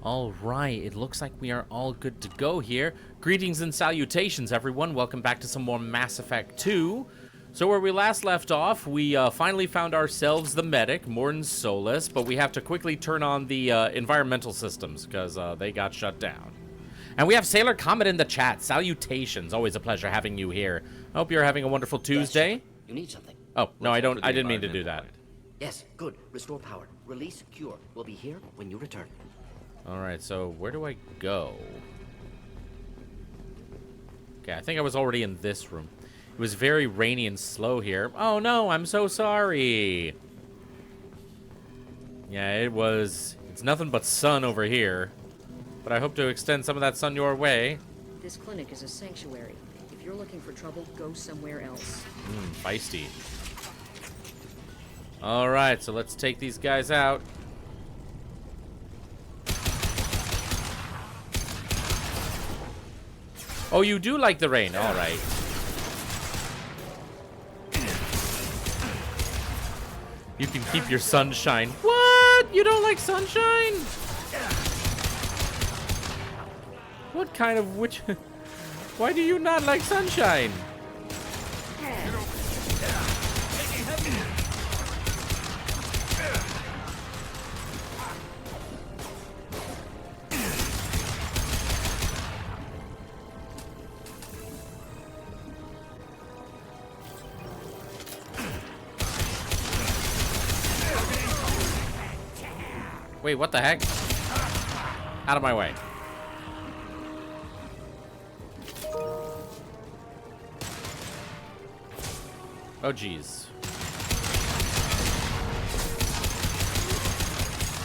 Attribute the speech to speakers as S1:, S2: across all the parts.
S1: All right, it looks like we are all good to go here. Greetings and salutations, everyone. Welcome back to some more Mass Effect 2. So where we last left off, we finally found ourselves the medic, Morton Solus, but we have to quickly turn on the environmental systems because they got shut down. And we have Sailor Comet in the chat. Salutations. Always a pleasure having you here. I hope you're having a wonderful Tuesday.
S2: Yes, you need something.
S1: Oh, no, I didn't mean to do that.
S2: Yes, good. Restore power. Release cure. We'll be here when you return.
S1: Alright, so where do I go? Okay, I think I was already in this room. It was very rainy and slow here. Oh no, I'm so sorry. Yeah, it was. It's nothing but sun over here. But I hope to extend some of that sun your way.
S3: This clinic is a sanctuary. If you're looking for trouble, go somewhere else.
S1: Feisty. Alright, so let's take these guys out. Oh, you do like the rain. Alright. You can keep your sunshine. What? You don't like sunshine? What kind of witch? Why do you not like sunshine? Wait, what the heck? Out of my way. Oh, geez.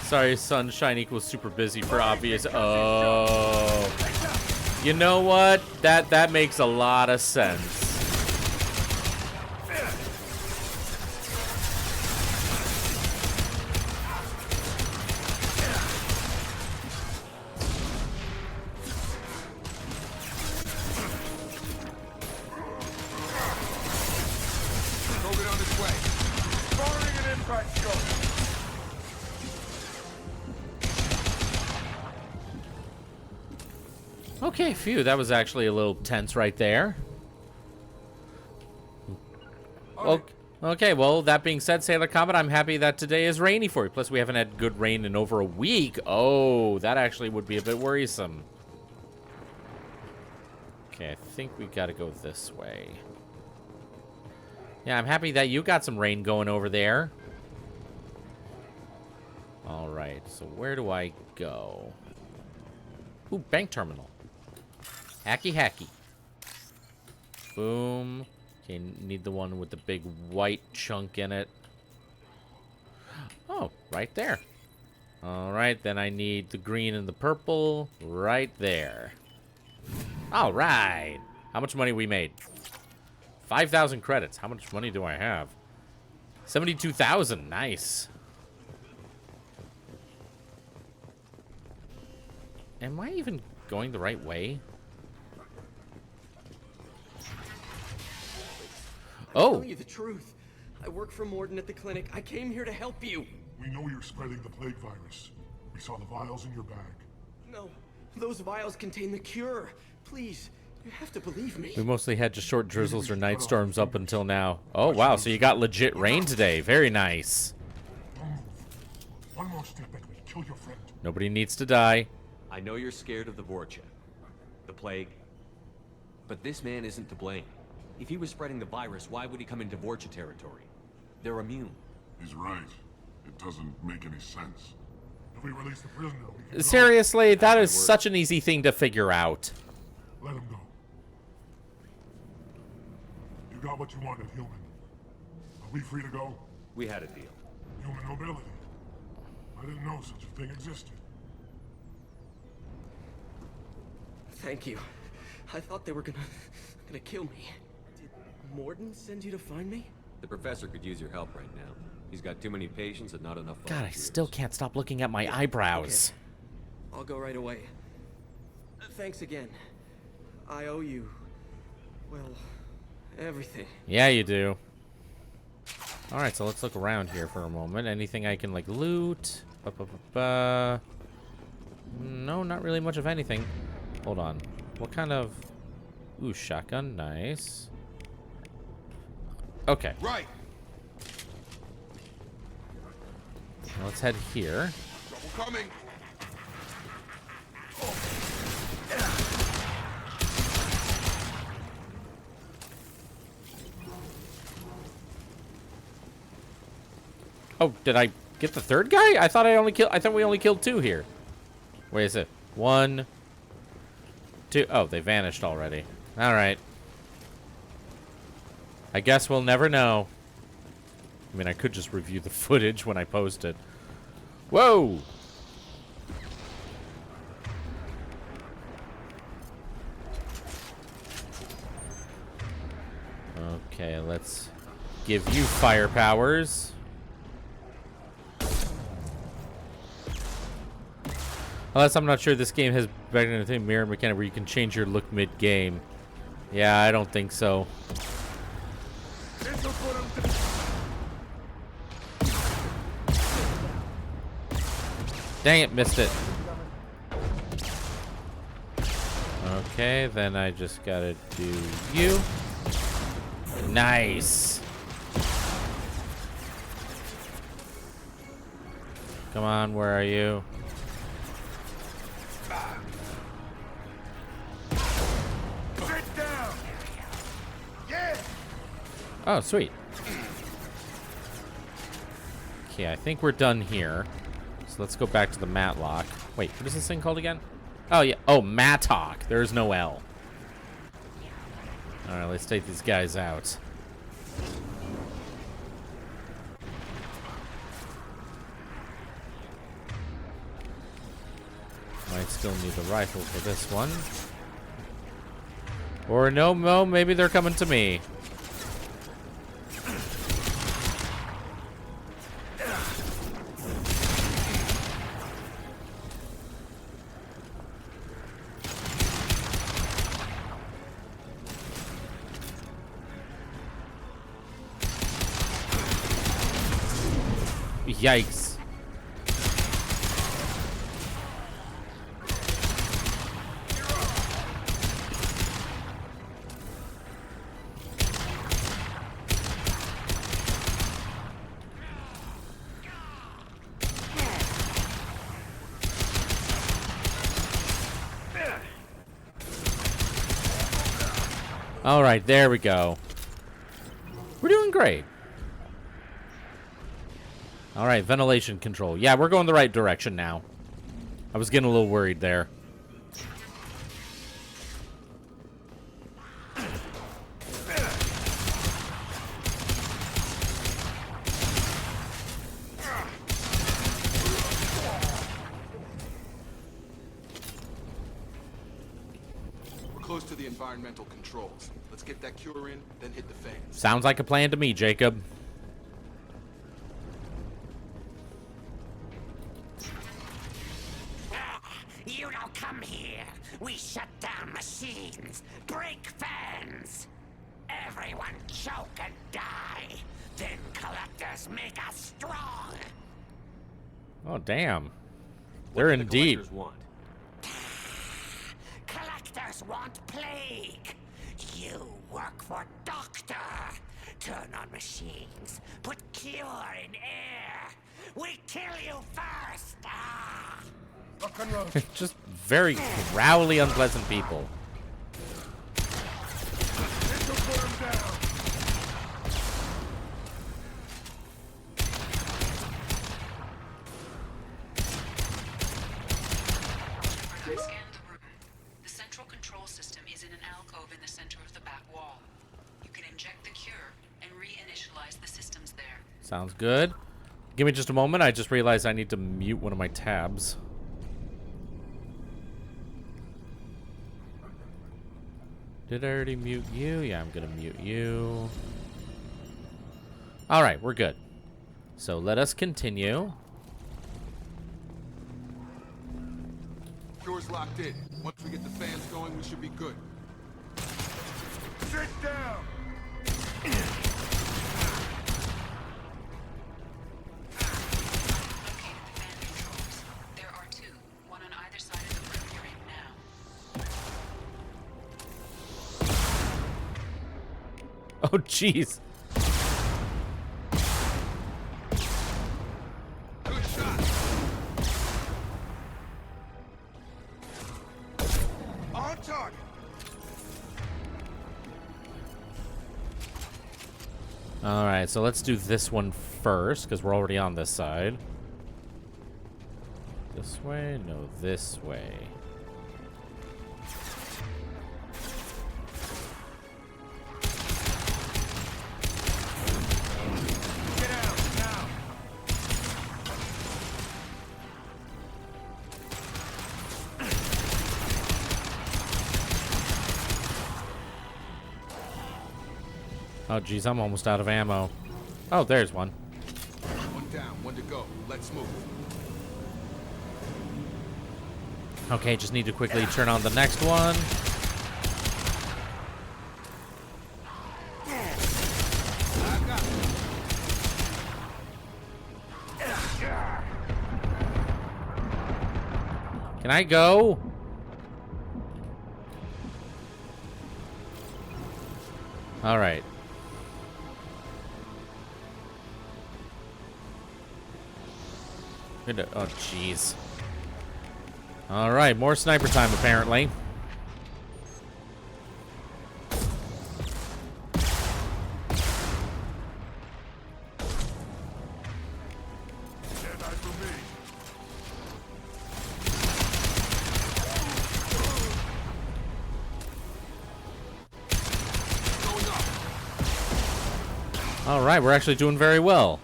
S1: Sorry, sunshine equals super busy for obvious. Oh. You know what? That makes a lot of sense. Okay, phew, that was actually a little tense right there. Okay, well, that being said, Sailor Comet, I'm happy that today is rainy for you. Plus, we haven't had good rain in over a week. Oh, that actually would be a bit worrisome. Okay, I think we gotta go this way. Yeah, I'm happy that you got some rain going over there. Alright, so where do I go? Ooh, bank terminal. Hacky hacky. Boom. Okay, need the one with the big white chunk in it. Oh, right there. Alright, then I need the green and the purple right there. Alright. How much money we made? 5,000 credits. How much money do I have? 72,000. Nice. Am I even going the right way?
S4: I'm telling you the truth. I work for Morden at the clinic. I came here to help you.
S5: We know you're spreading the plague virus. We saw the vials in your bag.
S4: No, those vials contain the cure. Please, you have to believe me.
S1: We mostly had just short drizzles or night storms up until now. Oh, wow, so you got legit rain today. Very nice.
S5: Don't move. One more step and we kill your friend.
S1: Nobody needs to die.
S6: I know you're scared of the Vorcha, the plague, but this man isn't to blame. If he was spreading the virus, why would he come into Vorcha territory? They're immune.
S5: He's right. It doesn't make any sense. If we release the prisoner, we can
S1: Seriously, that is such an easy thing to figure out.
S5: Let him go. You got what you wanted, human. Are we free to go?
S6: We had a deal.
S5: Human nobility. I didn't know such a thing existed.
S4: Thank you. I thought they were gonna kill me. Did Morden send you to find me?
S6: The professor could use your help right now. He's got too many patients and not enough
S1: God, I
S6: volunteers.
S1: still can't stop looking at my eyebrows.
S4: Okay. I'll go right away. Thanks again. I owe you, well, everything.
S1: Yeah, you do. Alright, so let's look around here for a moment. Anything I can, like, loot? No, not really much of anything. Hold on. What kind of... Ooh, shotgun. Nice. Okay.
S5: Right.
S1: Let's head here.
S5: Trouble coming.
S1: Oh, did I get the third guy? I thought we only killed 2 here. Wait, is it 1, 2? Oh, they vanished already. All right. I guess we'll never know. I mean, I could just review the footage when I post it. Whoa! Okay, let's give you fire powers. Unless I'm not sure this game has better than a mirror mechanic where you can change your look mid-game. Yeah, I don't think so. Dang it, missed it. Okay, then I just gotta do you. Nice. Come on, where are you?
S5: Sit down. Yeah.
S1: Oh, sweet. Okay, I think we're done here. So let's go back to the Matlock. Wait, what is this thing called again? Oh, yeah. Oh, Mattock. There's no L. All right, let's take these guys out. Might still need the rifle for this one. Or no, maybe they're coming to me. Yikes. All right, there we go. We're doing great. All right, ventilation control. Yeah, we're going the right direction now. I was getting a little worried there.
S7: We're close to the environmental controls. Let's get that cure in, then hit the fans.
S1: Sounds like a plan to me, Jacob.
S2: You don't come here. We shut down machines, break fans. Everyone choke and die. Then collectors make us strong.
S1: Oh, damn.
S6: What
S1: They're
S6: do the
S1: indeed.
S6: collectors want?
S2: Collectors want plague. You work for Doctor. Turn on machines. Put cure in air. We kill you first. Ah.
S1: Just very growly, unpleasant people.
S8: I scanned the room. The central control system is in an alcove in the center of the back wall. You can inject the cure and reinitialize the systems there.
S1: Sounds good. Give me just a moment. I just realized I need to mute one of my tabs. Did I already mute you? Yeah, I'm gonna mute you. All right, we're good. So let us continue.
S7: Cure's locked in. Once we get the fans going, we should be good.
S5: Sit down.
S8: Located the fan controls. There are 2, one on either side of the room you're in now.
S1: Oh, jeez.
S7: Good shot. On target.
S1: Alright, so let's do this one first, because we're already on this side. This way? No, this way.
S7: Get out now.
S1: Oh, geez, I'm almost out of ammo. Oh, there's one.
S7: One down, one to go. Let's move.
S1: Okay, just need to quickly turn on the next one. Can I go? All right. Oh, jeez. All right, more sniper time, apparently.
S5: Stand by for me.
S1: All right, we're actually doing very well.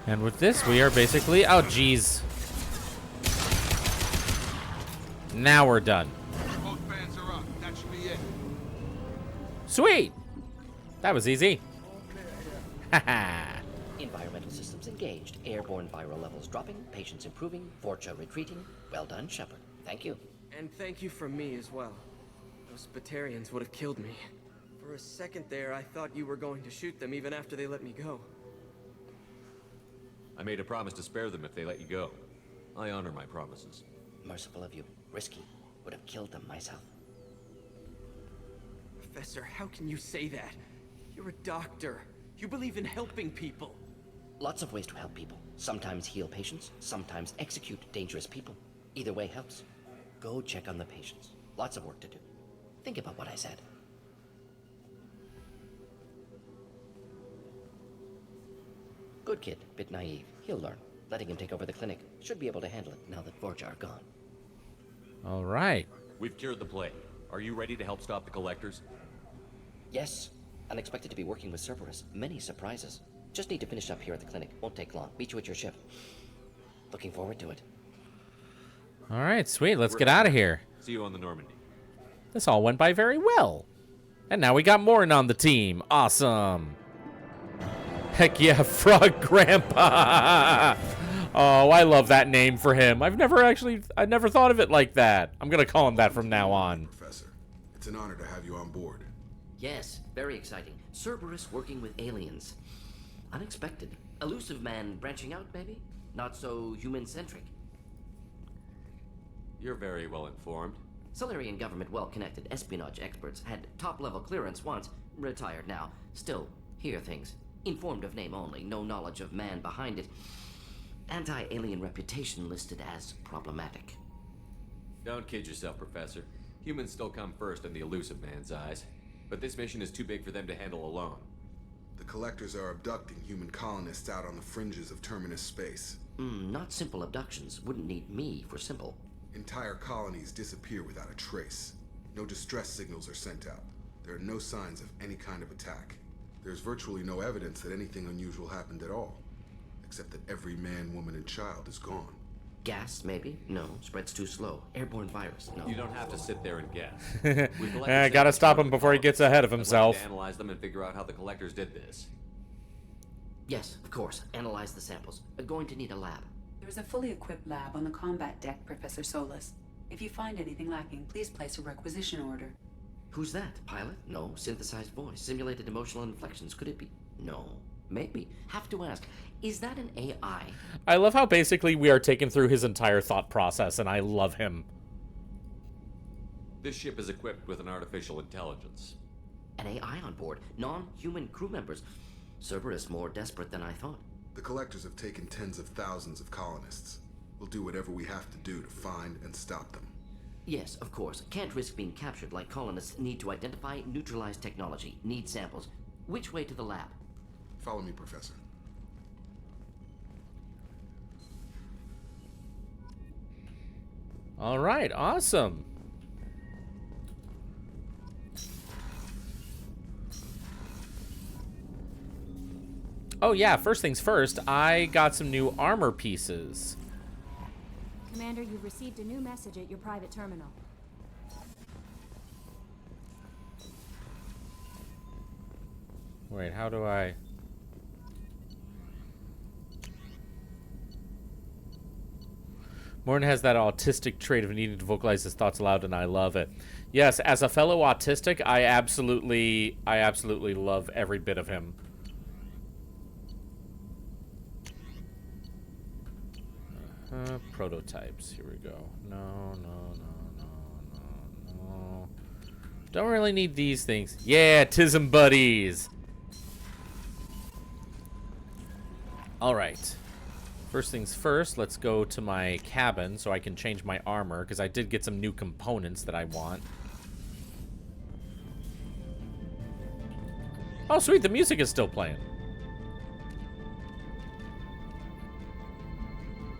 S1: And with this, we are basically... Oh, jeez. Now we're done.
S7: Both bands are up. That should be it.
S1: Sweet! That was easy. Haha.
S9: Environmental systems engaged. Airborne viral levels dropping. Patients improving. Vorcha retreating. Well done, Shepard. Thank you.
S4: And thank you from me as well. Those Batarians would have killed me. For a second there, I thought you were going to shoot them even after they let me go.
S6: I made a promise to spare them if they let you go. I honor my promises.
S9: Merciful of you. Risky. Would have killed them myself.
S4: Professor, how can you say that? You're a doctor. You believe in helping people.
S9: Lots of ways to help people. Sometimes heal patients, sometimes execute dangerous people. Either way helps. Go check on the patients. Lots of work to do. Think about what I said. Good kid, bit naive. He'll learn. Letting him take over the clinic. Should be able to handle it now that Vorcha are gone.
S1: All right.
S6: We've cured the plague. Are you ready to help stop the collectors?
S9: Yes. Unexpected to be working with Cerberus. Many surprises. Just need to finish up here at the clinic. Won't take long. Meet you at your ship. Looking forward to it.
S1: All right, sweet. Let's get out of here.
S6: See you on the Normandy.
S1: This all went by very well. And now we got Morin on the team. Awesome. Heck yeah, Frog Grandpa. Oh, I love that name for him. I never thought of it like that. I'm going to call him that from now on.
S7: Professor, it's an honor to have you on board.
S9: Yes, very exciting. Cerberus working with aliens. Unexpected. Elusive man branching out, maybe? Not so human-centric.
S6: You're very well informed.
S9: Solarian government well-connected espionage experts had top-level clearance once. Retired now. Still, hear things. Informed of name only, no knowledge of man behind it. Anti-alien reputation listed as problematic.
S6: Don't kid yourself, Professor. Humans still come first in the elusive man's eyes. But this mission is too big for them to handle alone.
S7: The collectors are abducting human colonists out on the fringes of Terminus space.
S9: Not simple abductions. Wouldn't need me for simple.
S7: Entire colonies disappear without a trace. No distress signals are sent out. There are no signs of any kind of attack. There's virtually no evidence that anything unusual happened at all. Except that every man, woman, and child is gone.
S9: Gas, maybe? No. Spreads too slow. Airborne virus? No.
S6: You don't have to sit there and guess.
S1: I gotta stop him before he gets ahead of himself.
S6: I'd like to analyze them and figure out how the collectors did this.
S9: Yes, of course. Analyze the samples. Going to need a lab.
S8: There's a fully equipped lab on the combat deck, Professor Solis. If you find anything lacking, please place a requisition order.
S9: Who's that? Pilot? No. Synthesized voice. Simulated emotional inflections. Could it be? No. Maybe. Have to ask. Is that an AI?
S1: I love how basically we are taken through his entire thought process, and I love him.
S6: This ship is equipped with an artificial intelligence.
S9: An AI on board, non-human crew members. Cerberus more desperate than I thought.
S7: The Collectors have taken tens of thousands of colonists. We'll do whatever we have to do to find and stop them.
S9: Yes, of course. Can't risk being captured like colonists need to identify, neutralize technology, need samples. Which way to the lab?
S7: Follow me, Professor.
S1: All right, awesome. Oh yeah, first things first, I got some new armor pieces.
S10: Commander, you've received a new message at your private terminal.
S1: Wait, how do I... Morton has that autistic trait of needing to vocalize his thoughts aloud, and I love it. Yes, as a fellow autistic, I absolutely love every bit of him. Prototypes. Here we go. No. Don't really need these things. Yeah, Tism buddies. All right. First things first, let's go to my cabin so I can change my armor, because I did get some new components that I want. Oh, sweet, the music is still playing.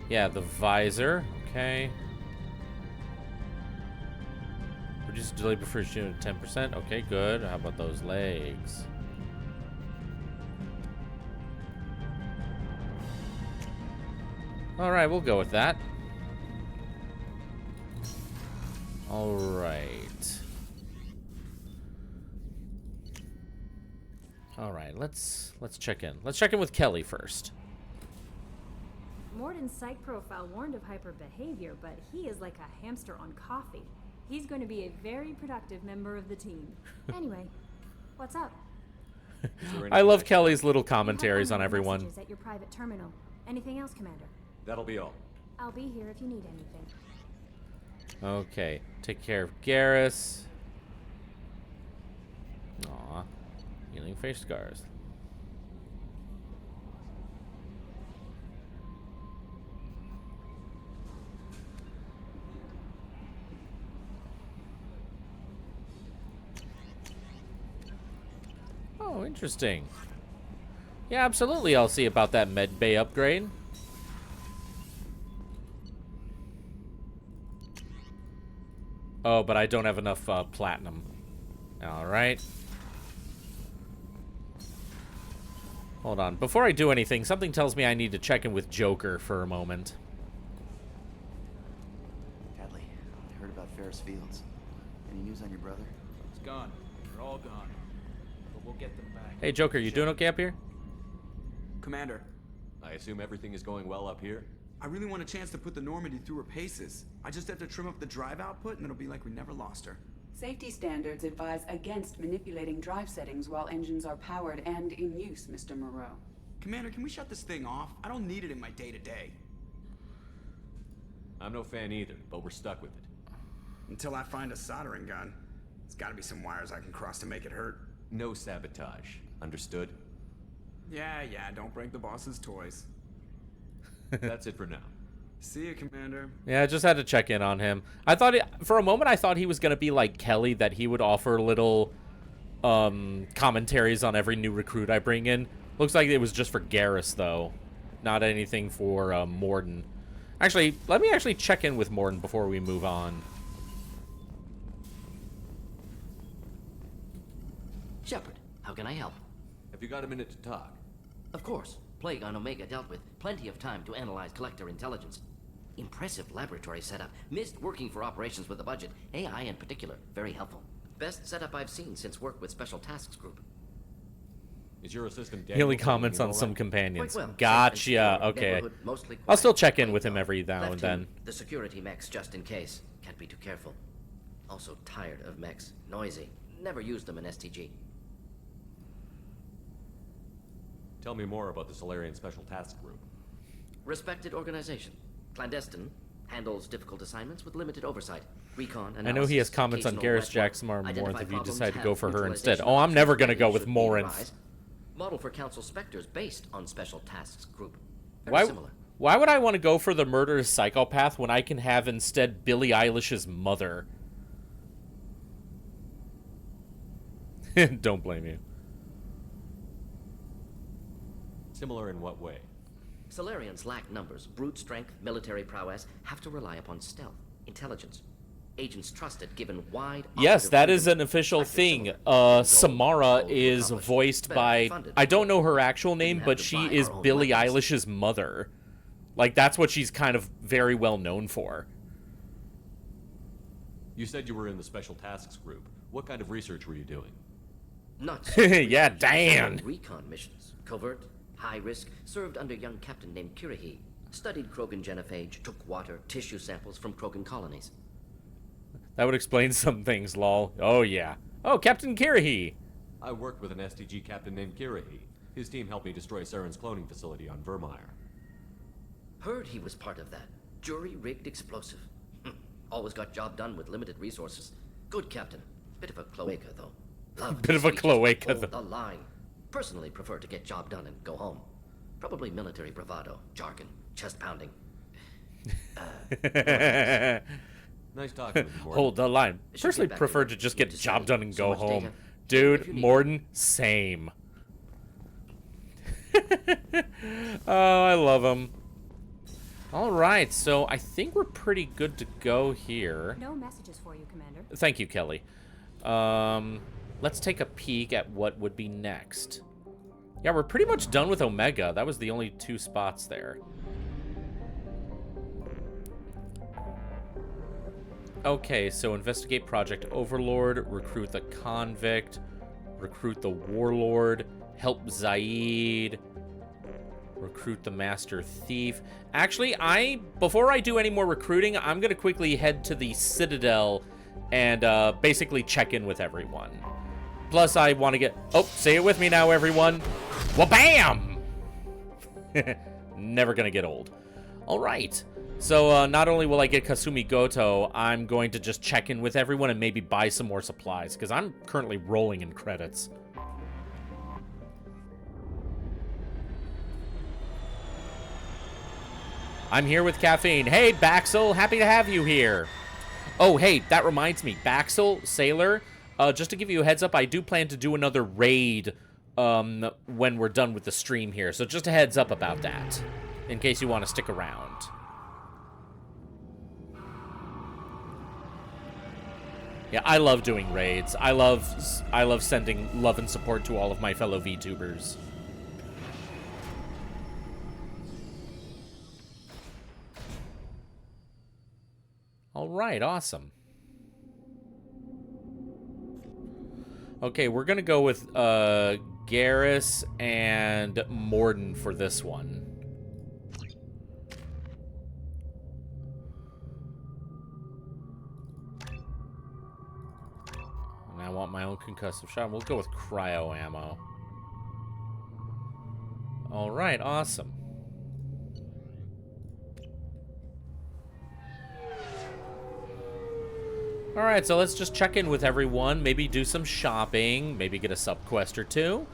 S1: Yeah, the visor. Okay. Reduce delay before shooting 10%. Okay, good. How about those legs? All right, we'll go with that. All right. All right, let's check in. Let's check in with Kelly first.
S10: Morton's psych profile warned of hyper behavior, but he is like a hamster on coffee. He's going to be a very productive member of the team. Anyway, what's up?
S1: I love Kelly's little commentaries on everyone.
S10: Messages at your private terminal. Anything else, Commander?
S6: That'll be all.
S10: I'll be here if you need anything.
S1: Okay, take care of Garrus. Aw, healing face scars. Oh, interesting. Yeah, absolutely. I'll see about that med bay upgrade. Oh, but I don't have enough platinum. All right. Hold on. Before I do anything, something tells me I need to check in with Joker for a moment.
S11: Hadley, I heard about Ferris Fields. Any news on your brother?
S12: It's gone. They're all gone. But we'll get them back.
S1: Hey, Joker, you doing okay up here?
S4: Commander,
S6: I assume everything is going well up here?
S12: I really want a chance to put the Normandy through her paces. I just have to trim up the drive output and it'll be like we never lost her.
S8: Safety standards advise against manipulating drive settings while engines are powered and in use, Mr. Moreau.
S12: Commander, can we shut this thing off? I don't need it in my day-to-day.
S6: I'm no fan either, but we're stuck with it.
S12: Until I find a soldering gun. There's gotta be some wires I can cross to make it hurt.
S6: No sabotage. Understood?
S12: Yeah, don't break the boss's toys.
S6: That's it for now.
S12: See you, Commander.
S1: Yeah, I just had to check in on him. I thought, for a moment, I thought he was going to be like Kelly, that he would offer little commentaries on every new recruit I bring in. Looks like it was just for Garrus, though. Not anything for Morton. Actually, let me actually check in with Morton before we move on.
S9: Shepard, how can I help?
S6: Have you got a minute to talk?
S9: Of course. Plague on Omega dealt with. Plenty of time to analyze collector intelligence. Impressive laboratory setup. Missed working for operations with a budget. AI in particular. Very helpful. Best setup I've seen since work with Special Tasks Group.
S6: Is your assistant
S1: He only
S6: Daniel
S1: comments on
S6: all
S1: some
S6: right?
S1: companions.
S9: Quite well.
S1: Gotcha. Okay. I'll still check in with him every now and then.
S9: The security mechs just in case. Can't be too careful. Also tired of mechs. Noisy. Never used them in STG.
S6: Tell me more about the Solarian Special Task Group.
S9: Respected organization. Clandestine. Handles difficult assignments with limited oversight. Recon analysis,
S1: I know he has comments on
S9: occasional
S1: Garrus
S9: wet
S1: Jackson or
S9: identify
S1: Morinth if you
S9: problems,
S1: decide to
S9: have
S1: go for her instead.
S9: neutralization
S1: Oh, I'm never
S9: options
S1: going to go
S9: ready
S1: with
S9: should need
S1: Morinth.
S9: arise. Model for Council Spectres based on Special Tasks Group. Very
S1: Why,
S9: similar.
S1: why would I want to go for the murderous psychopath when I can have instead Billie Eilish's mother? Don't blame you.
S6: Similar in what way?
S9: Solarians lack numbers, brute strength, military prowess, have to rely upon stealth, intelligence. Agents trusted given wide...
S1: Yes,
S9: operative
S1: that is
S9: freedom.
S1: an official
S9: Practice
S1: thing.
S9: similar.
S1: Samara
S9: Goal
S1: is
S9: accomplished.
S1: voiced
S9: Better
S1: by...
S9: funded.
S1: I don't know her actual name,
S9: Didn't
S1: but
S9: have to
S1: she
S9: buy
S1: is
S9: our own
S1: Billie
S9: weapons.
S1: Eilish's mother. Like, that's what she's kind of very well known for.
S6: You said you were in the Special Tasks Group. What kind of research were you doing?
S9: Not
S1: Yeah, damn.
S9: Recon missions. Covert, high risk, served under young captain named Kirahi. Studied Krogan genophage, took water, tissue samples from Krogan colonies.
S1: That would explain some things, lol. Oh, yeah. Oh, Captain Kirahi.
S6: I worked with an STG captain named Kirahi. His team helped me destroy Saren's cloning facility on Vermeer.
S9: Heard he was part of that. Jury-rigged explosive. Always got job done with limited resources. Good captain. Bit of a cloaca, though. Loved
S1: Bit of a
S9: speeches.
S1: cloaca,
S9: Hold
S1: though.
S9: the line. Personally prefer to get job done and go home. Probably military bravado, jargon, chest pounding.
S6: Nice talking with you, Morton.
S1: Hold the line.
S9: Should
S1: Personally
S9: get back
S1: prefer
S9: to
S1: to just
S9: you
S1: get
S9: to
S1: job
S9: say
S1: done and
S9: so
S1: go
S9: much
S1: home.
S9: data.
S1: Dude,
S9: If you need-
S1: Morden, same. Oh, I love him. All right, so I think we're pretty good to go here.
S10: No messages for you, Commander.
S1: Thank you, Kelly. Let's take a peek at what would be next. Yeah, we're pretty much done with Omega. That was the only 2 spots there. Okay, so investigate Project Overlord, recruit the convict, recruit the warlord, help Zaid, recruit the master thief. Actually, before I do any more recruiting, I'm going to quickly head to the Citadel and basically check in with everyone. Plus, I want to get... Oh, say it with me now, everyone. Wha-bam! Never going to get old. All right. So, not only will I get Kasumi Goto, I'm going to just check in with everyone and maybe buy some more supplies, because I'm currently rolling in credits. I'm here with Caffeine. Hey, Baxel, happy to have you here. Oh, hey, that reminds me. Baxel, Sailor, just to give you a heads up, I do plan to do another raid when we're done with the stream here. So just a heads up about that, in case you want to stick around. Yeah, I love doing raids. I love sending love and support to all of my fellow VTubers. All right, awesome. Okay, we're gonna go with Garrus and Morden for this one. And I want my own concussive shot. We'll go with cryo ammo. All right, awesome. All right, so let's just check in with everyone, maybe do some shopping, maybe get a sub quest or two,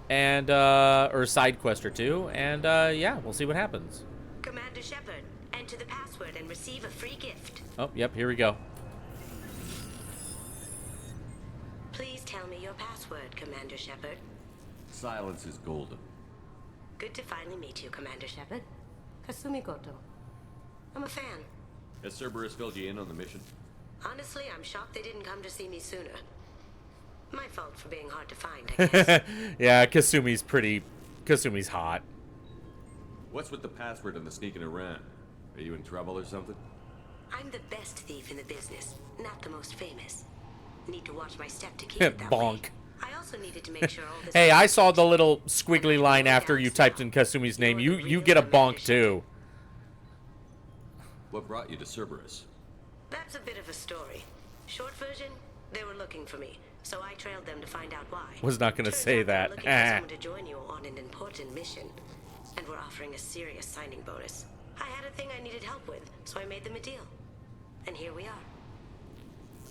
S1: and or a side quest or two, and yeah, we'll see what happens.
S13: Commander Shepard, enter the password and receive a free gift.
S1: Oh, yep, here we go.
S13: Please tell me your password, Commander Shepard.
S6: Silence is golden.
S13: Good to finally meet you, Commander Shepard. Kasumi Goto. I'm a fan.
S6: Has Cerberus filled you in on the mission?
S13: Honestly, I'm shocked they didn't come to see me sooner. My fault for being hard to find, I guess.
S1: Yeah, Kasumi's hot.
S6: What's with the password and the sneaking around? Are you in trouble or something?
S13: I'm the best thief in the business, not the most famous. Need to watch my step to keep it that
S1: Bonk.
S13: way. I also needed to make sure all this...
S1: Hey, I saw the little squiggly line after you typed in Kasumi's name. You get a bonk too.
S6: What brought you to Cerberus?
S13: That's a bit of a story. Short version, they were looking for me, so I trailed them to find out why.
S1: Was not gonna
S13: Turns
S1: say
S13: out they were
S1: that.
S13: looking for someone to join you on an important mission, and we're offering a serious signing bonus. I had a thing I needed help with, so I made them a deal. And here we are.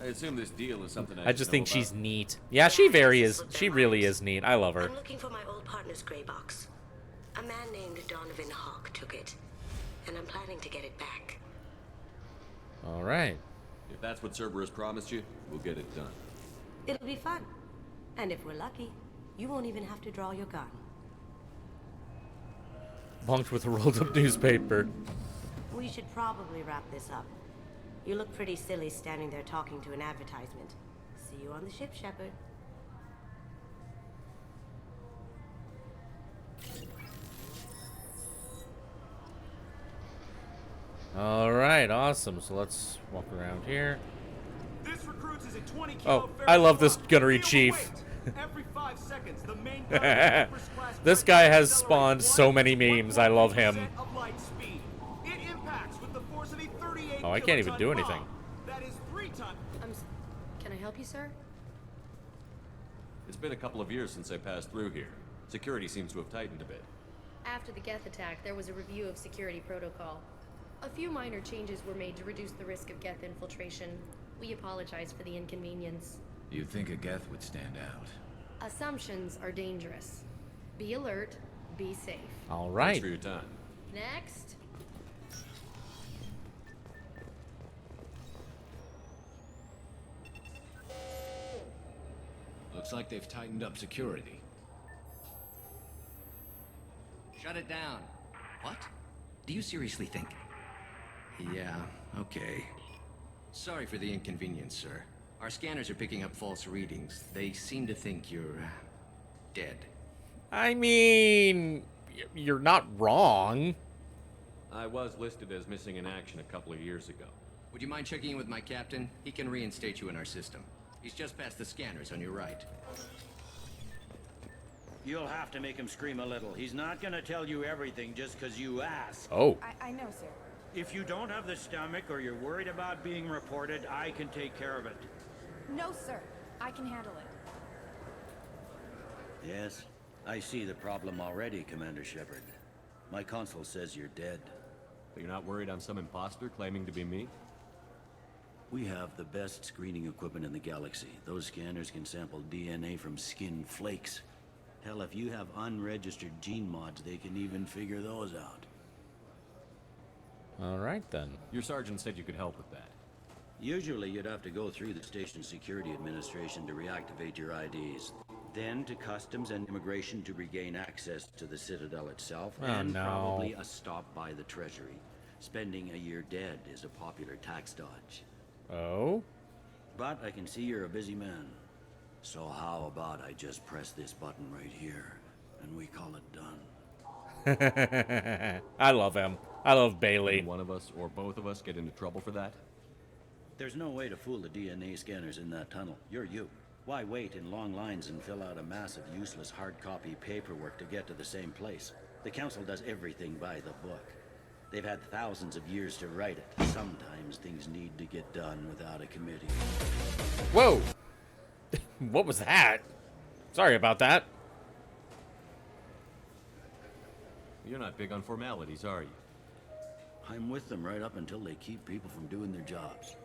S6: I assume this deal is something
S1: I just think she's neat. Yeah, she really is neat. I love her.
S13: I'm looking for my old partner's gray box. A man named Donovan Hawk took it, and I'm planning to get it back.
S1: All right.
S6: If that's what Cerberus promised you, we'll get it done.
S13: It'll be fun. And if we're lucky, you won't even have to draw your gun.
S1: Bonked with a rolled up newspaper.
S13: We should probably wrap this up. You look pretty silly standing there talking to an advertisement. See you on the ship, Shepard.
S1: All right, awesome. So let's walk around here.
S14: This recruits is a 20
S1: Oh, I love this gunnery chief.
S14: Every 5 seconds, the main
S1: This guy has spawned so many memes. I love him.
S14: of light speed. It impacts with the force of a 38
S1: Oh, I can't even
S14: kiloton
S1: do anything.
S14: bomb. That is 3 times.
S3: Can I help you, sir?
S6: It's been a couple of years since I passed through here. Security seems to have tightened a bit.
S15: After the Geth attack, there was a review of security protocol. A few minor changes were made to reduce the risk of Geth infiltration. We apologize for the inconvenience.
S16: You'd think a Geth would stand out.
S15: Assumptions are dangerous. Be alert, be safe.
S1: All right.
S6: Thanks for your time.
S15: Next.
S16: Looks like they've tightened up security.
S11: Shut it down. What? Do you seriously think? Yeah, okay. Sorry for the inconvenience, sir. Our scanners are picking up false readings. They seem to think you're dead.
S1: I mean, you're not wrong.
S6: I was listed as missing in action a couple of years ago.
S11: Would you mind checking in with my captain? He can reinstate you in our system. He's just past the scanners on your right.
S17: You'll have to make him scream a little. He's not gonna tell you everything just because you ask.
S1: Oh.
S10: I know, sir.
S17: If you don't have the stomach or you're worried about being reported, I can take care of it.
S10: No, sir. I can handle it.
S17: Yes, I see the problem already, Commander Shepard. My console says you're dead.
S6: But you're not worried I'm some imposter claiming to be me?
S17: We have the best screening equipment in the galaxy. Those scanners can sample DNA from skin flakes. Hell, if you have unregistered gene mods, they can even figure those out.
S1: All right, then.
S6: Your sergeant said you could help with that.
S17: Usually, you'd have to go through the station security administration to reactivate your IDs. Then to customs and immigration to regain access to the Citadel itself.
S1: Oh,
S17: and
S1: no.
S17: probably a stop by the Treasury. Spending a year dead is a popular tax dodge.
S1: Oh?
S17: But I can see you're a busy man. So how about I just press this button right here, and we call it done.
S1: I love him. I love Bailey.
S6: Can one of us or both of us get into trouble for that?
S17: There's no way to fool the DNA scanners in that tunnel. You're you. Why wait in long lines and fill out a massive useless hard copy paperwork to get to the same place? The Council does everything by the book. They've had thousands of years to write it. Sometimes things need to get done without a committee.
S1: Whoa! What was that? Sorry about that.
S6: You're not big on formalities, are you?
S17: I'm with them right up until they keep people from doing their jobs.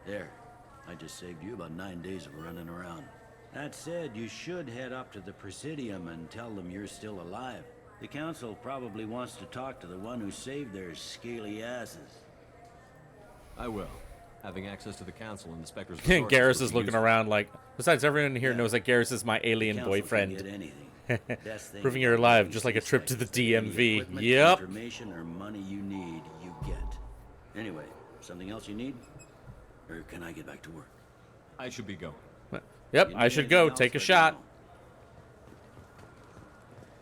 S17: There. I just saved you about 9 days of running around. That said, you should head up to the Presidium and tell them you're still alive. The Council probably wants to talk to the one who saved their scaly asses.
S6: I will. Having access to the Council and the Spectre's
S1: Garrus is looking around like, besides everyone here knows that Garrus is my alien boyfriend. Proving you're alive, just like a trip to the DMV. Yep.
S17: Information or money you need, you get. Anyway, something else you need? Or can I get back to work?
S6: I should be going.
S1: Yep, I should go. Take a shot.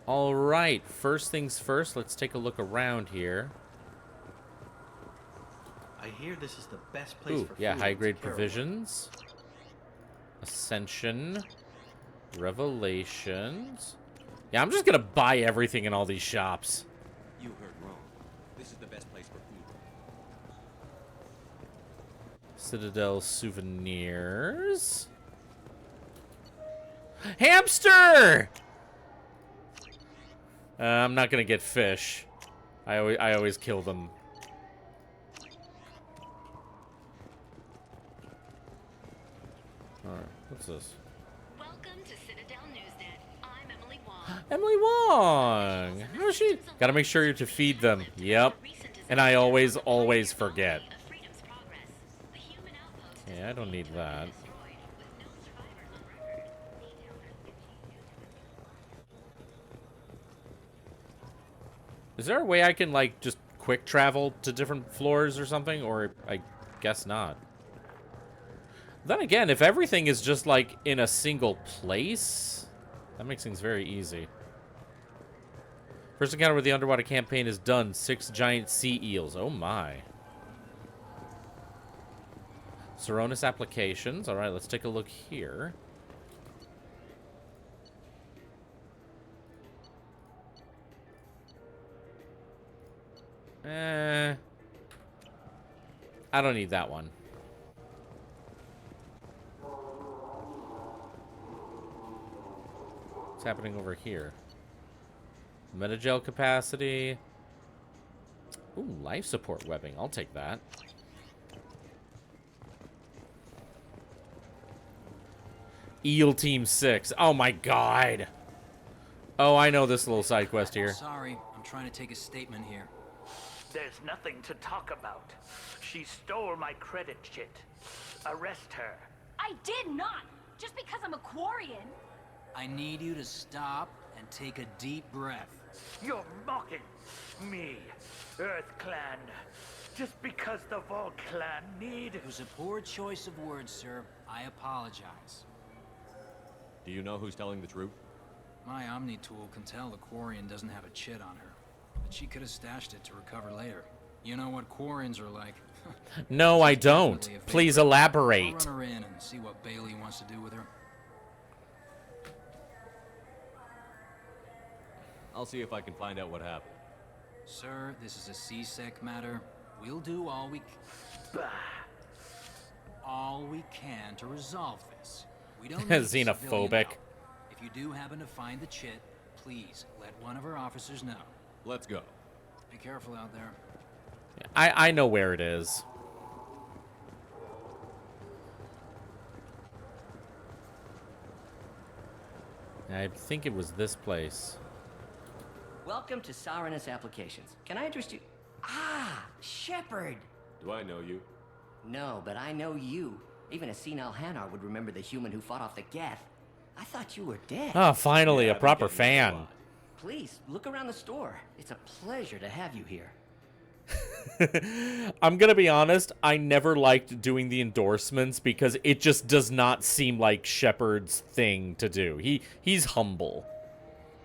S1: All right, first things first, let's take a look around here.
S18: I hear this is the best place for
S1: yeah,
S18: food
S1: high-grade
S18: in Terra.
S1: provisions. Ascension. Revelations. Yeah, I'm just gonna buy everything in all these shops.
S6: You heard wrong. This is the best place for food.
S1: Citadel souvenirs. Hamster! I'm not gonna get fish. I always kill them. Alright, what's this?
S8: Welcome to Citadel Newsnet. I'm Emily Wong.
S1: Emily Wong! How's she? Gotta make sure to feed them. Yep. And I always forget. Yeah, I don't need that. Is there a way I can, like, just quick travel to different floors or something? Or I guess not. Then again, if everything is just, like, in a single place, that makes things very easy. First encounter with the underwater campaign is done. 6 giant sea eels. Oh, my. Saronis applications. All right, let's take a look here. I don't need that one. What's happening over here? Metagel capacity. Ooh, life support webbing. I'll take that. Eel Team 6. Oh my god. Oh, I know this little side quest here.
S19: Sorry, I'm trying to take a statement here.
S14: There's nothing to talk about. She stole my credit chit. Arrest her.
S10: I did not! Just because I'm a Quarian!
S19: I need you to stop and take a deep breath.
S14: You're mocking me, Earth Clan. Just because the Vol Clan need...
S19: It was a poor choice of words, sir. I apologize.
S6: Do you know who's telling the truth?
S19: My Omni tool can tell the Quarian doesn't have a chit on her. But she could have stashed it to recover later. You know what Quarians are like.
S1: No, I don't. Please elaborate.
S19: I'll run her in and see what Bailey wants to do with her.
S6: I'll see if I can find out what happened.
S19: Sir, this is a C-Sec matter. We'll do all we can to resolve this. We don't need
S1: xenophobic.
S19: If you do happen to find the chit, please let one of our officers know.
S6: Let's go.
S19: Be careful out there.
S1: I know where it is. I think it was this place.
S9: Welcome to Saranus Applications. Can I interest you? Ah, Shepard!
S6: Do I know you?
S9: No, but I know you. Even a senile Hanar would remember the human who fought off the Geth. I thought you were dead.
S1: Oh, finally, a proper fan.
S9: Please, look around the store. It's a pleasure to have you here.
S1: I'm gonna be honest, I never liked doing the endorsements because it just does not seem like Shepard's thing to do. He's humble.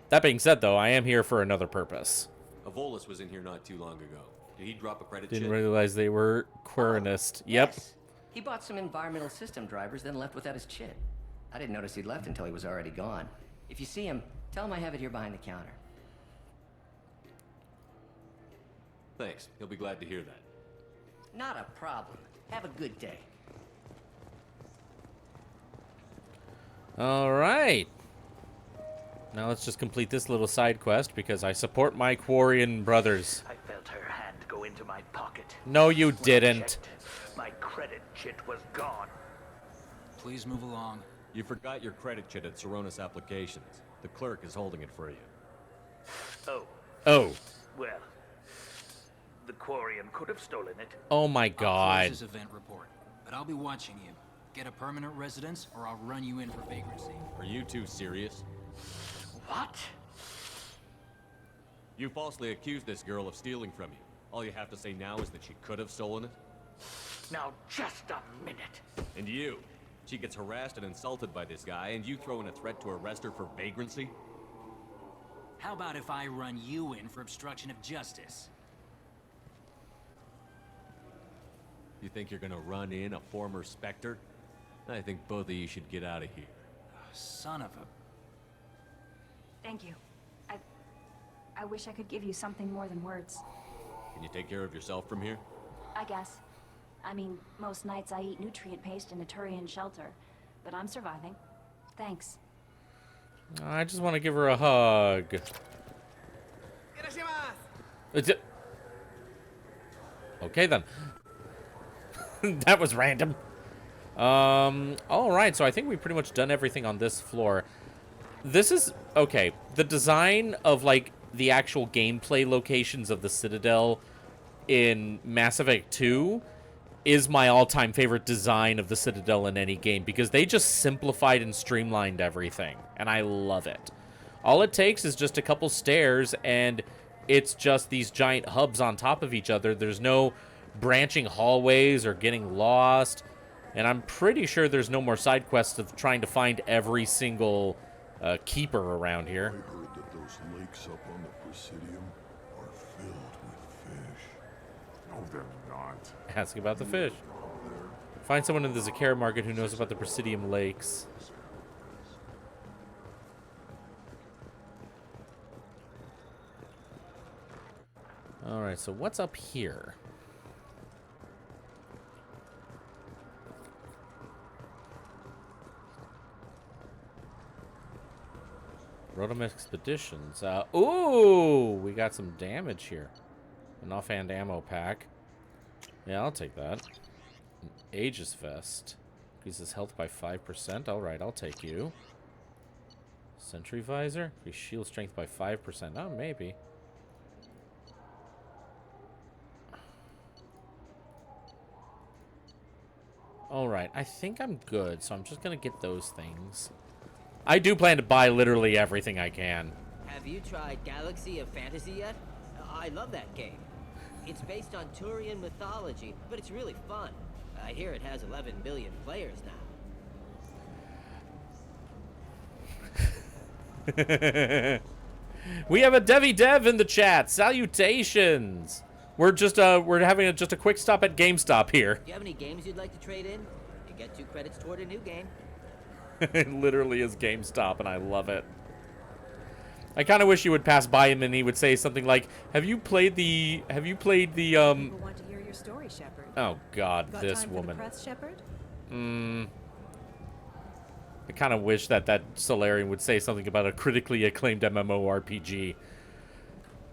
S1: That being said, though, I am here for another purpose.
S6: Avolus was in here not too long ago. Did he drop a credit
S1: Didn't
S6: chit?
S1: realize they were Queernist. Yep.
S9: Yes. He bought some environmental system drivers, then left without his chit. I didn't notice he'd left until he was already gone. If you see him, tell him I have it here behind the counter.
S6: Thanks. He'll be glad to hear that.
S9: Not a problem. Have a good day.
S1: All right. Now let's just complete this little side quest because I support my Quarian brothers.
S14: I felt her hand go into my pocket.
S1: No, you
S14: When I
S1: didn't.
S14: checked, my credit chit was gone.
S19: Please move along.
S6: You forgot your credit chit at Saronis Applications. The clerk is holding it for you.
S14: Oh.
S1: Oh.
S14: Well, the Quarian could have stolen it.
S1: Oh my
S19: I'll
S1: god.
S19: close this event report, but I'll be watching you. Get a permanent residence, or I'll run you in for vagrancy.
S6: Are you two serious?
S14: What?
S6: You falsely accused this girl of stealing from you. All you have to say now is that she could have stolen it?
S14: Now, just a minute.
S6: And you? She gets harassed and insulted by this guy, and you throw in a threat to arrest her for vagrancy?
S19: How about if I run you in for obstruction of justice?
S6: You think you're gonna run in a former Spectre? I think both of you should get out of here.
S19: Son of a...
S10: Thank you. I wish I could give you something more than words.
S6: Can you take care of yourself from here?
S10: I guess. I mean, most nights I eat nutrient paste in a Turian shelter, but I'm surviving. Thanks.
S1: I just want to give her a hug. Okay, then. That was random. All right, so I think we've pretty much done everything on this floor. This is... Okay, the design of, like, the actual gameplay locations of the Citadel in Mass Effect 2 is my all-time favorite design of the Citadel in any game, because they just simplified and streamlined everything, and I love it. All it takes is just a couple stairs, and it's just these giant hubs on top of each other. There's no branching hallways or getting lost, and I'm pretty sure there's no more side quests of trying to find every single keeper around here.
S5: I heard that those lakes up on the Presidium are filled with fish. No, they're not.
S1: Ask about the fish. Find someone in the Zakara market who knows about the Presidium lakes. Alright, so what's up here? Rotom Expeditions. Ooh! We got some damage here. An offhand ammo pack. Yeah, I'll take that. An Aegis Vest. Increases health by 5%. Alright, I'll take you. Sentry Visor. Increase shield strength by 5%. Oh, maybe. Alright, I think I'm good, so I'm just gonna get those things. I do plan to buy literally everything I can.
S20: Have you tried Galaxy of Fantasy yet? I love that game. It's based on Turian mythology, but it's really fun. I hear it has 11 billion players
S1: now. We have a Devi Dev in the chat. Salutations. We're just we're having just a quick stop at GameStop here.
S20: Do you have any games you'd like to trade in? You get 2 credits toward a new game.
S1: It literally is GameStop, and I love it. I kind of wish you would pass by him and he would say something like, "Have you played the
S3: People want to hear your story, Shepard.
S1: Oh God,
S3: Got
S1: this
S3: time
S1: woman.
S3: For the press, Shepard?
S1: I kind of wish that Solarian would say something about a critically acclaimed MMORPG.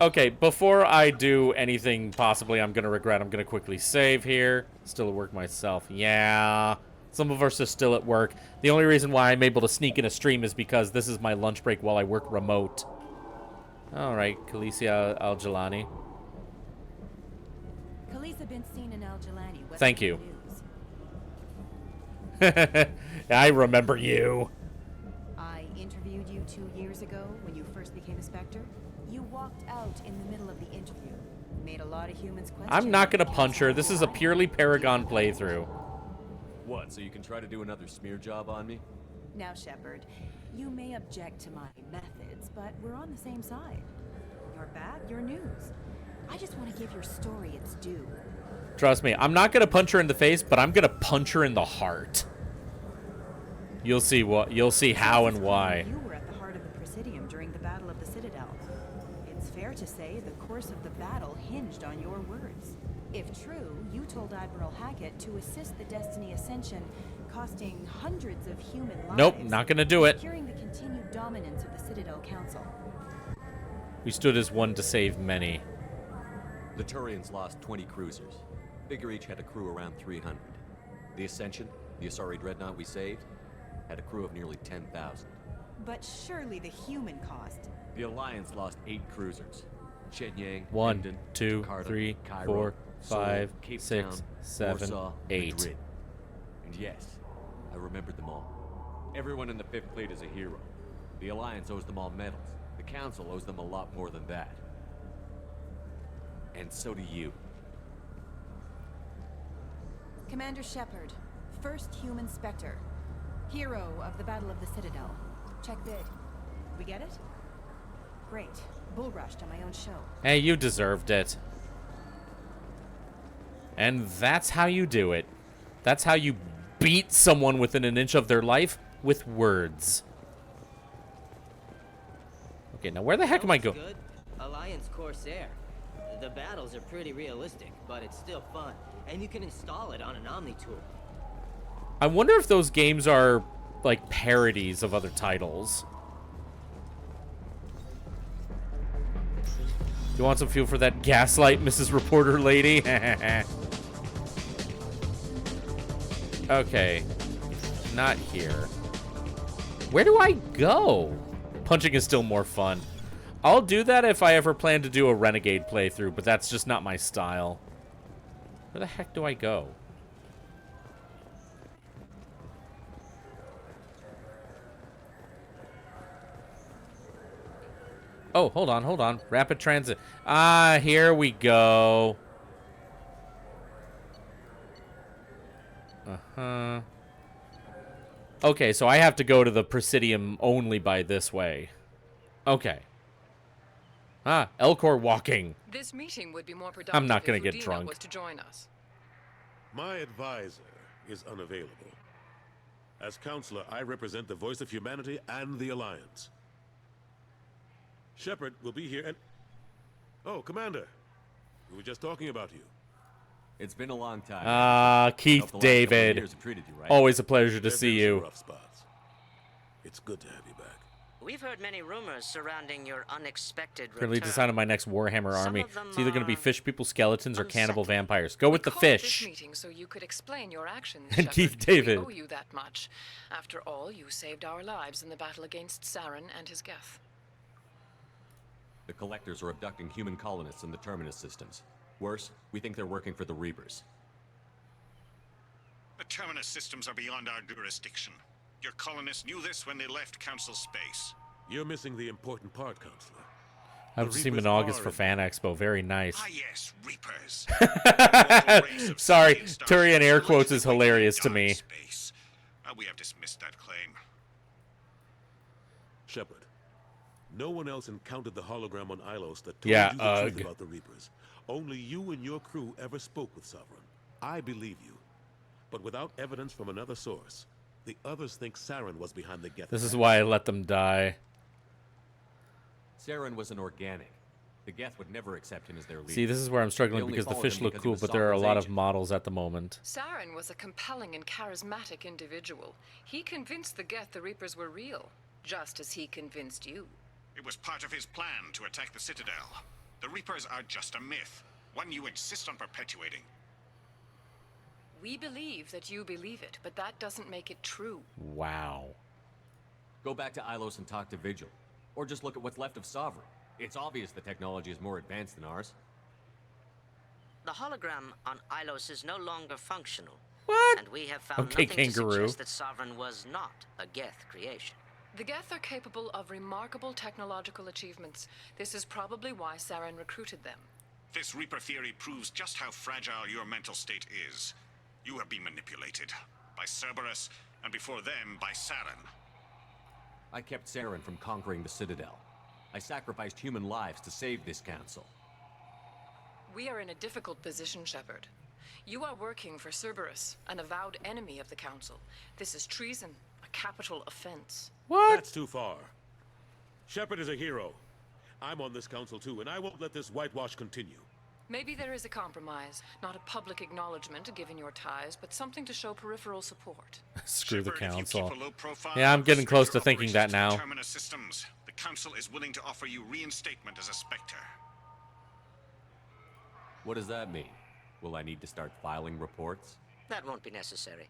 S1: Okay, before I do anything possibly I'm gonna regret, I'm gonna quickly save here. Still at work myself. Yeah. Some of us are still at work. The only reason why I'm able to sneak in a stream is because this is my lunch break while I work remote. Alright, Khaleesi Al-Jalani.
S3: Khaleesi been seen in Al-Jalani.
S1: Thank you. I remember you.
S3: I interviewed you 2 years ago when you first became a Spectre. You walked out in the middle of the interview. Made a lot of humans question.
S1: I'm not gonna punch her. This is a purely Paragon playthrough.
S6: What, so you can try to do another smear job on me?
S3: Now, Shepard, you may object to my methods, but we're on the same side. You're bad, you're news. I just want to give your story its due.
S1: Trust me, I'm not gonna punch her in the face, but I'm gonna punch her in the heart. You'll see how and why.
S3: You were at the heart of the Presidium during the Battle of the Citadel. It's fair to say the course of the battle hinged on your words. If true, you told Admiral Hackett to assist the Destiny Ascension, costing hundreds of human lives.
S1: Nope, not gonna do it.
S3: Securing the continued dominance of the Citadel Council.
S1: We stood as one to save many.
S6: The Turians lost 20 cruisers. Figure each had a crew around 300. The Ascension, the Asari dreadnought we saved, had a crew of nearly 10,000.
S3: But surely the human cost.
S6: The Alliance lost 8 cruisers. Shenyang,
S1: 1,
S6: Minden,
S1: 2,
S6: Jakarta,
S1: 3,
S6: Cairo,
S1: 4,
S6: Seoul,
S1: 5,
S6: Cape
S1: 6,
S6: Town,
S1: 7,
S6: Warsaw,
S1: 8.
S6: Madrid. And yes, I remembered them all. Everyone in the 5th Fleet is a hero. The Alliance owes them all medals. The Council owes them a lot more than that. And so do you.
S3: Commander Shepard, first human Spectre. Hero of the Battle of the Citadel. Check bid. We get it? Great. Bull rushed on my own show.
S1: Hey, you deserved it. And that's how you do it. That's how you beat someone within an inch of their life with words. Okay, now where the heck am I going?
S20: Good. Alliance Corsair. The battles are pretty realistic, but it's still fun. And you can install it on an Omni tool.
S1: I wonder if those games are like parodies of other titles. You want some fuel for that gaslight, Mrs. Reporter Lady? Okay. Not here. Where do I go? Punching is still more fun. I'll do that if I ever plan to do a Renegade playthrough, but that's just not my style. Where the heck do I go? Oh, hold on, hold on. Rapid transit. Ah, here we go. Uh-huh. Okay, so I have to go to the Presidium only by this way. Okay. Ah, Elcor walking.
S21: This meeting would be more productive.
S1: I'm not gonna
S21: if
S1: get
S21: Udina
S1: drunk.
S21: Was to join us.
S22: My advisor is unavailable. As counselor, I represent the voice of humanity and the Alliance. Shepard will be here and... Oh, Commander. We were just talking about you.
S6: It's been a long time.
S1: Ah, Keith David.
S6: Years have treated you right.
S1: Always a pleasure to
S22: There've
S1: see
S22: been some
S1: you.
S22: rough spots. It's good to have you back.
S13: We've heard many rumors surrounding your unexpected
S1: Currently
S13: return.
S1: decided my next Warhammer
S13: Some
S1: army.
S13: of them
S1: It's either going to be
S13: are
S1: fish people, skeletons, or cannibal vampires. Go with the
S21: Called
S1: fish.
S21: This meeting so you could explain your actions.
S1: And
S21: Shepard.
S1: Keith David.
S21: We owe you that much. After all, you saved our lives in the battle against Saren and his Geth.
S6: The Collectors are abducting human colonists in the Terminus systems. Worse, we think they're working for the Reapers.
S23: The Terminus systems are beyond our jurisdiction. Your colonists knew this when they left Council space.
S22: You're missing the important part, Counselor.
S1: I have to see
S22: Reapers
S1: Monogus
S22: are
S1: for
S22: in-
S1: Fan Expo. Very nice.
S23: Ah yes, Reapers.
S1: Sorry, Turian air quotes is hilarious to me.
S23: Space. We have dismissed that claim.
S22: Shepard, no one else encountered the hologram on Ilos that told
S1: Yeah,
S22: you the truth
S1: ugh.
S22: about the Reapers. Only you and your crew ever spoke with Sovereign. I believe you. But without evidence from another source, the others think Saren was behind the Geth.
S1: This is why I let them die.
S6: Saren was an organic. The Geth would never accept him as their leader.
S1: See, this is where I'm
S6: They
S1: struggling
S6: only
S1: because the
S6: followed
S1: fish
S6: him
S1: look
S6: because he
S1: cool,
S6: was
S1: but there are a
S6: Sovereign's
S1: lot of
S6: agent.
S1: models at the moment.
S21: Saren was a compelling and charismatic individual. He convinced the Geth the Reapers were real, just as he convinced you.
S23: It was part of his plan to attack the Citadel. The Reapers are just a myth, one you insist on perpetuating.
S21: We believe that you believe it, but that doesn't make it true.
S1: Wow.
S6: Go back to Ilos and talk to Vigil. Or just look at what's left of Sovereign. It's obvious the technology is more advanced than ours.
S13: The hologram on Ilos is no longer functional.
S1: What?
S13: And we have found
S1: Okay,
S13: nothing
S1: Kangaroo.
S13: to suggest that Sovereign was not a Geth creation.
S21: The Geth are capable of remarkable technological achievements. This is probably why Saren recruited them.
S23: This Reaper theory proves just how fragile your mental state is. You have been manipulated by Cerberus, and before them, by Saren.
S6: I kept Saren from conquering the Citadel. I sacrificed human lives to save this council.
S21: We are in a difficult position, Shepard. You are working for Cerberus, an avowed enemy of the Council. This is treason, a capital offense.
S1: What?
S22: That's too far. Shepard is a hero. I'm on this council too, and I won't let this whitewash continue.
S21: Maybe there is a compromise, not a public acknowledgement given your ties, but something to show peripheral support.
S1: Screw the
S23: Shepard, if you
S1: council.
S23: keep a low profile
S1: Yeah, I'm
S23: and
S1: getting close to
S23: restrict your
S1: thinking that
S23: operations to
S1: now.
S23: Terminus systems, the Council is willing to offer you reinstatement as a Spectre.
S6: What does that mean? Will I need to start filing reports?
S13: That won't be necessary.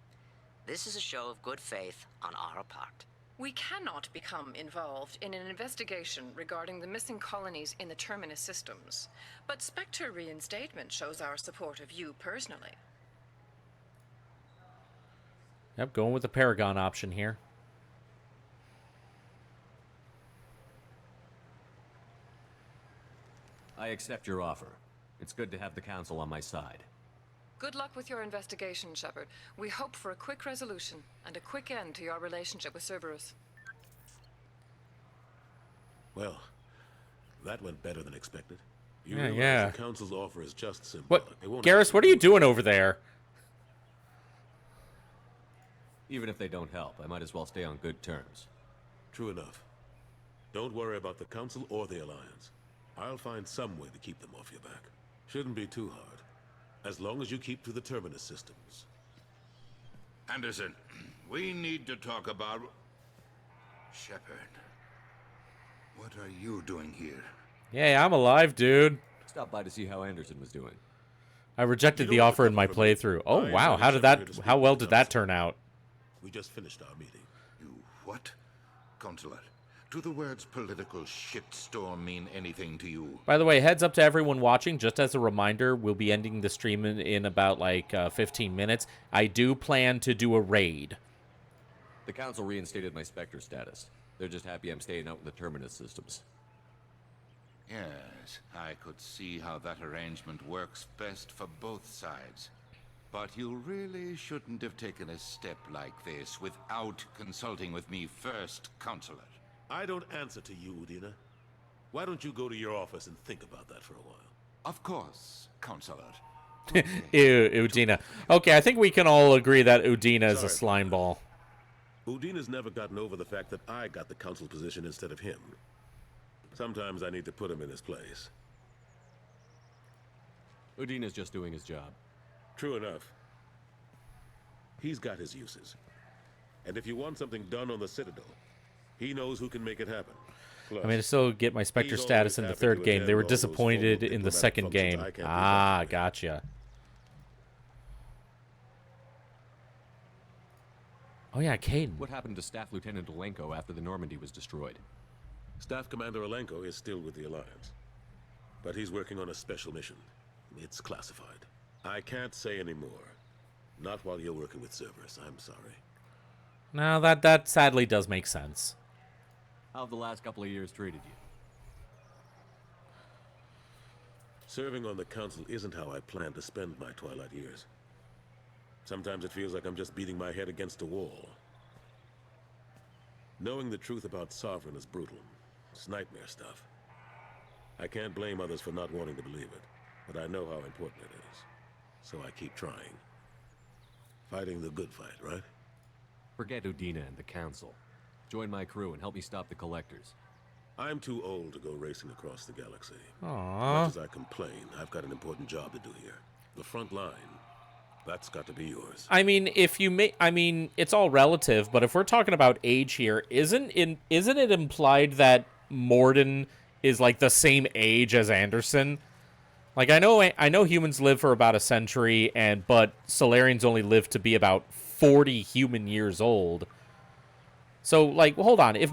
S13: This is a show of good faith on our part.
S21: We cannot become involved in an investigation regarding the missing colonies in the Terminus systems, but Spectre reinstatement shows our support of you personally.
S1: Yep, going with the Paragon option here.
S6: I accept your offer. It's good to have the council on my side.
S21: Good luck with your investigation, Shepard. We hope for a quick resolution and a quick end to your relationship with Cerberus.
S22: Well, that went better than expected. You
S1: Yeah,
S22: realize
S1: yeah.
S22: the council's offer is just symbolic.
S1: What?
S22: They won't
S1: Garrus, what are you doing over there?
S6: Even if they don't help, I might as well stay on good terms.
S22: True enough. Don't worry about the council or the Alliance. I'll find some way to keep them off your back. Shouldn't be too hard. As long as you keep to the Terminus systems.
S24: Anderson, we need to talk about... Shepard. What are you doing here?
S1: Yay, I'm alive, dude.
S6: Stop by to see how Anderson was doing.
S1: I rejected the offer in my playthrough. Oh, wow. How well did that turn out?
S22: We just finished our meeting.
S24: You what? Consular, do the words political shitstorm mean anything to you?
S1: By the way, heads up to everyone watching. Just as a reminder, we'll be ending the stream in about, 15 minutes. I do plan to do a raid.
S6: The Council reinstated my Spectre status. They're just happy I'm staying out in the Terminus systems.
S24: Yes, I could see how that arrangement works best for both sides. But you really shouldn't have taken a step like this without consulting with me first, Consular.
S22: I don't answer to you, Udina. Why don't you go to your office and think about that for a while?
S24: Of course, Consular.
S1: Ew, Udina. Okay, I think we can all agree that Udina is a slime ball.
S22: Udina's never gotten over the fact that I got the council position instead of him. Sometimes I need to put him in his place.
S6: Udina's just doing his job.
S22: True enough. He's got his uses. And if you want something done on the Citadel, he knows who can make it happen. Plus,
S1: I mean, to still get my Spectre status in the third game. They were disappointed in the second game. Ah, gotcha. Oh yeah, Caden.
S6: What happened to Staff Lieutenant Olenko after the Normandy was destroyed?
S22: Staff Commander Olenko is still with the Alliance. But he's working on a special mission. It's classified. I can't say any more. Not while you're working with Cerberus, I'm sorry.
S1: No, that sadly does make sense.
S6: How have the last couple of years treated you?
S22: Serving on the Council isn't how I plan to spend my twilight years. Sometimes it feels like I'm just beating my head against a wall. Knowing the truth about Sovereign is brutal. It's nightmare stuff. I can't blame others for not wanting to believe it, but I know how important it is. So I keep trying. Fighting the good fight, right?
S6: Forget Udina and the Council. Join my crew and help me stop the Collectors.
S22: I'm too old to go racing across the galaxy.
S1: Aww.
S22: Much as I complain, I've got an important job to do here. The front line, that's got to be yours.
S1: I mean, it's all relative, but if we're talking about age here, isn't it implied that Morden is like the same age as Anderson? Like, I know humans live for about a century, but Solarians only live to be about 40 human years old. So, like, hold on. If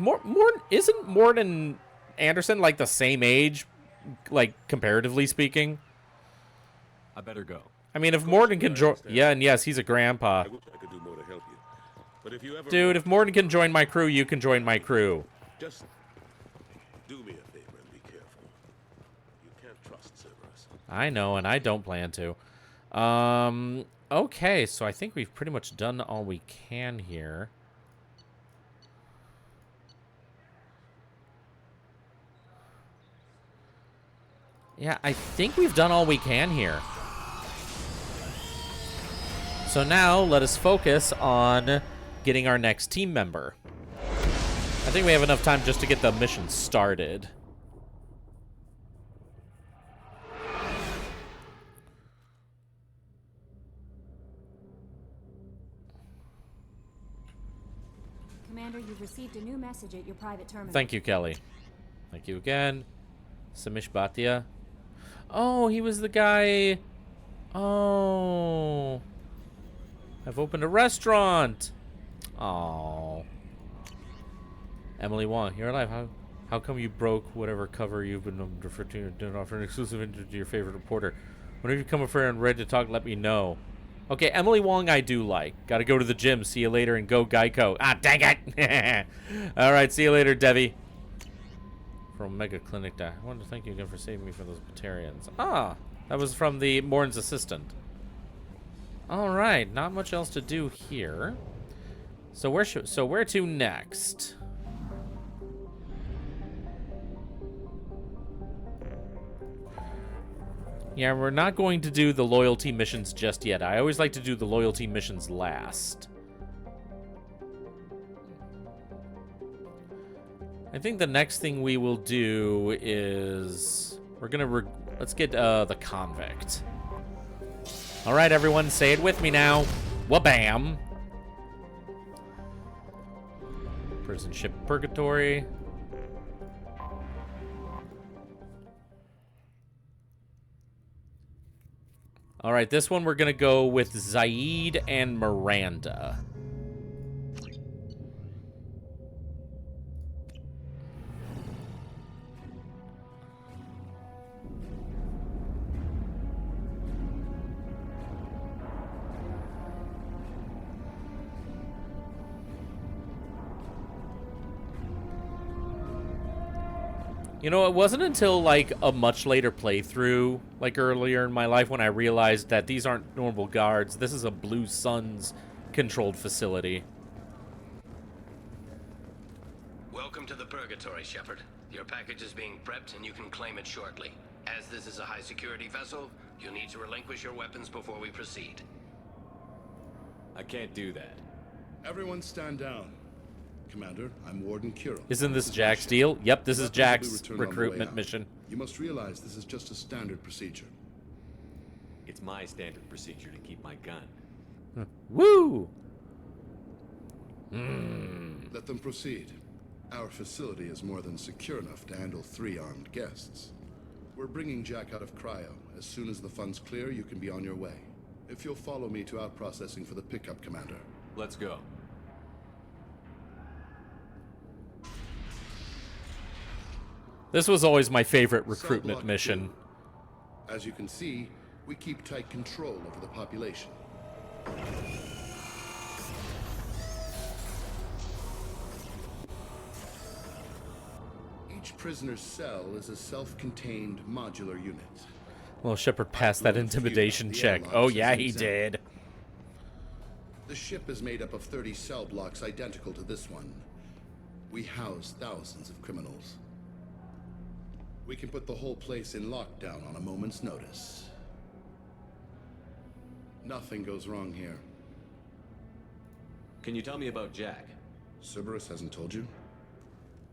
S1: isn't Morden Anderson like the same age, like comparatively speaking?
S6: I better go.
S1: I mean, if Morden can join, and yes, he's a grandpa.
S22: I wish I could do more to help you. But if you ever
S1: Dude, if Morden can join my crew, you can join my crew.
S22: Just do me a favor and be careful. You can't trust Cerberus.
S1: I know, and I don't plan to. Okay, so I think we've pretty much done all we can here. Yeah, I think we've done all we can here. So now, let us focus on getting our next team member. I think we have enough time just to get the mission started.
S10: Commander, you've received a new message at your private terminal.
S1: Thank you, Kelly. Thank you again. Samish Bhatia. Oh, he was the guy. Oh. I've opened a restaurant. Oh. Emily Wong, you're alive. How come you broke whatever cover you've been referred to and offer an exclusive interview to your favorite reporter? Whenever you come over and ready to talk, let me know. Okay, Emily Wong I do like. Gotta go to the gym. See you later and go Geico. Ah, dang it! Alright, see you later, Debbie. From Mega Clinic. I wanted to thank you again for saving me from those Batarians. Ah, that was from the Morn's assistant. Alright, not much else to do here. So where to next? Yeah, we're not going to do the loyalty missions just yet. I always like to do the loyalty missions last. I think the next thing we will do is we're gonna let's get the convict. All right, everyone, say it with me now. Wabam! Prison ship purgatory. All right, this one we're going to go with Zaid and Miranda. You know, it wasn't until, like, a much later playthrough, like earlier in my life, when I realized that these aren't normal guards. This is a Blue Suns controlled facility.
S2: Welcome to the Purgatory, Shepard. Your package is being prepped and you can claim it shortly. As this is a high-security vessel, you'll need to relinquish your weapons before we proceed.
S6: I can't do that.
S5: Everyone stand down. Commander, I'm Warden Kirill.
S1: Isn't this Jack's deal? Yep, this is Jack's recruitment mission.
S5: You must realize this is just a standard procedure.
S6: It's my standard procedure to keep my gun.
S1: Woo!
S5: Let them proceed. Our facility is more than secure enough to handle 3 armed guests. We're bringing Jack out of cryo. As soon as the funds clear, you can be on your way. If you'll follow me to out processing for the pickup, Commander.
S6: Let's go.
S1: This was always my favorite recruitment mission.
S5: As you can see, we keep tight control over the population. Each prisoner's cell is a self-contained modular unit.
S1: Well, Shepard passed that intimidation check. Oh, yeah, he did.
S5: The ship is made up of 30 cell blocks identical to this one. We house thousands of criminals. We can put the whole place in lockdown on a moment's notice. Nothing goes wrong here.
S6: Can you tell me about Jack?
S5: Cerberus hasn't told you?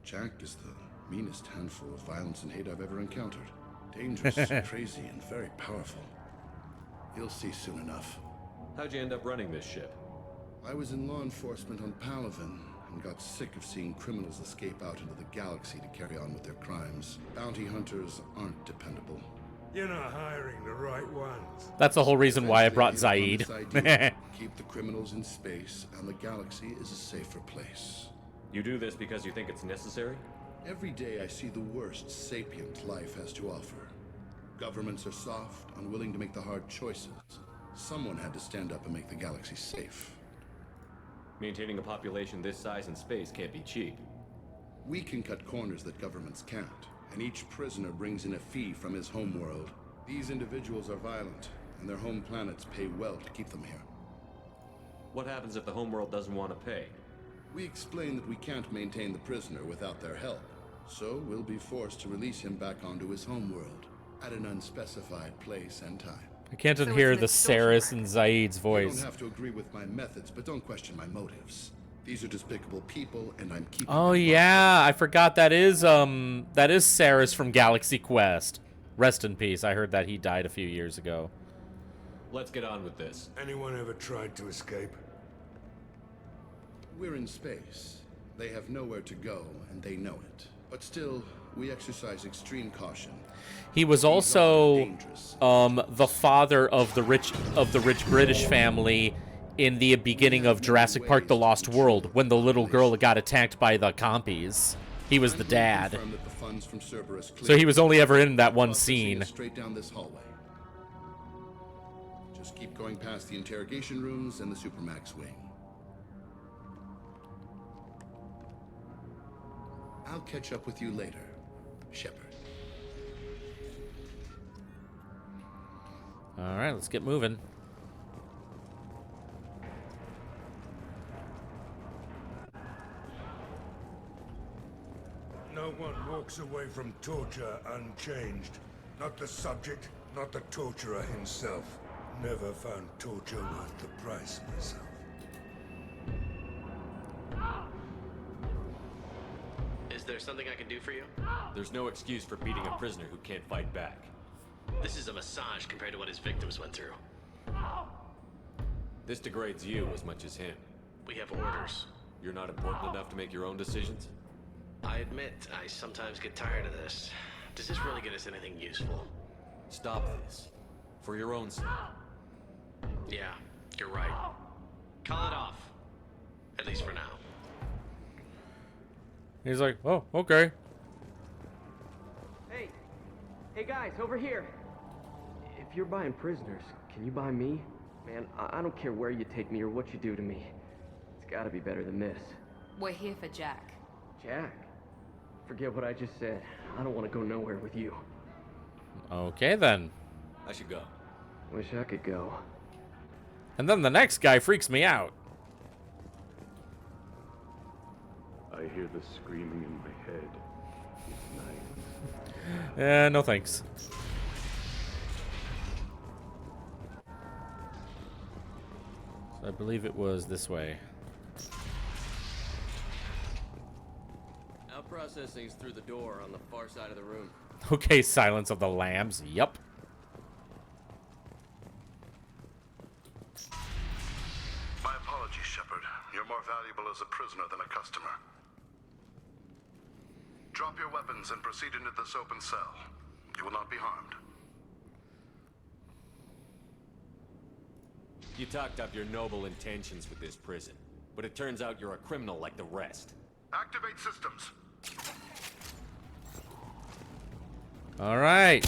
S5: Jack is the meanest handful of violence and hate I've ever encountered. Dangerous, crazy, and very powerful. You'll see soon enough.
S6: How'd you end up running this ship?
S5: I was in law enforcement on Palaven, and got sick of seeing criminals escape out into the galaxy to carry on with their crimes. Bounty hunters aren't dependable.
S4: You're not hiring the right ones.
S1: That's the whole reason why I brought Zaid.
S5: Keep the criminals in space, and the galaxy is a safer place.
S6: You do this because you think it's necessary?
S5: Every day I see the worst sapient life has to offer. Governments are soft, unwilling to make the hard choices. Someone had to stand up and make the galaxy safe.
S6: Maintaining a population this size in space can't be cheap.
S5: We can cut corners that governments can't, and each prisoner brings in a fee from his homeworld. These individuals are violent, and their home planets pay well to keep them here.
S6: What happens if the homeworld doesn't want to pay?
S5: We explain that we can't maintain the prisoner without their help, so we'll be forced to release him back onto his homeworld at an unspecified place and time.
S1: I can't unhear the Saris and Zaid's voice.
S5: You don't have to agree with my methods, but don't question my motives. These are despicable people, and I'm keeping
S1: Oh yeah, I forgot that is Saris from Galaxy Quest. Rest in peace. I heard that he died a few years ago.
S6: Let's get on with this.
S4: Anyone ever tried to escape?
S5: We're in space. They have nowhere to go, and they know it. But still, we exercise extreme caution.
S1: He was also the father of the rich British family in the beginning of Jurassic Park: The Lost World, when the little girl got attacked by the compies. He was the dad. So he was only ever in that one scene.
S5: Straight down this hallway. Just keep going past the interrogation rooms and the Supermax wing. I'll catch up with you later, Shepard.
S1: All right, let's get moving.
S4: No one walks away from torture unchanged. Not the subject, not the torturer himself. Never found torture worth the price myself.
S2: Is there something I can do for you?
S6: There's no excuse for beating a prisoner who can't fight back.
S2: This is a massage compared to what his victims went through.
S6: This degrades you as much as him.
S2: We have orders.
S6: You're not important enough to make your own decisions?
S2: I admit, I sometimes get tired of this. Does this really get us anything useful?
S6: Stop this. For your own sake.
S2: Yeah, you're right. Call it off. At least for now.
S1: He's like, oh, okay.
S7: Hey guys, over here. If you're buying prisoners, can you buy me? Man, I don't care where you take me or what you do to me. It's gotta be better than this.
S12: We're here for Jack.
S7: Jack? Forget what I just said. I don't want to go nowhere with you.
S1: Okay, then.
S6: I should go.
S7: Wish I could go.
S1: And then the next guy freaks me out.
S15: I hear the screaming in my head. It's nice.
S1: No thanks. So I believe it was this way.
S7: Now processing's through the door on the far side of the room.
S1: Okay, Silence of the Lambs. Yup.
S5: My apologies, Shepard. You're more valuable as a prisoner than a customer. Drop your weapons and proceed into this open cell. You will not be harmed.
S6: You talked up your noble intentions with this prison, but it turns out you're a criminal like the rest.
S5: Activate systems.
S1: All right.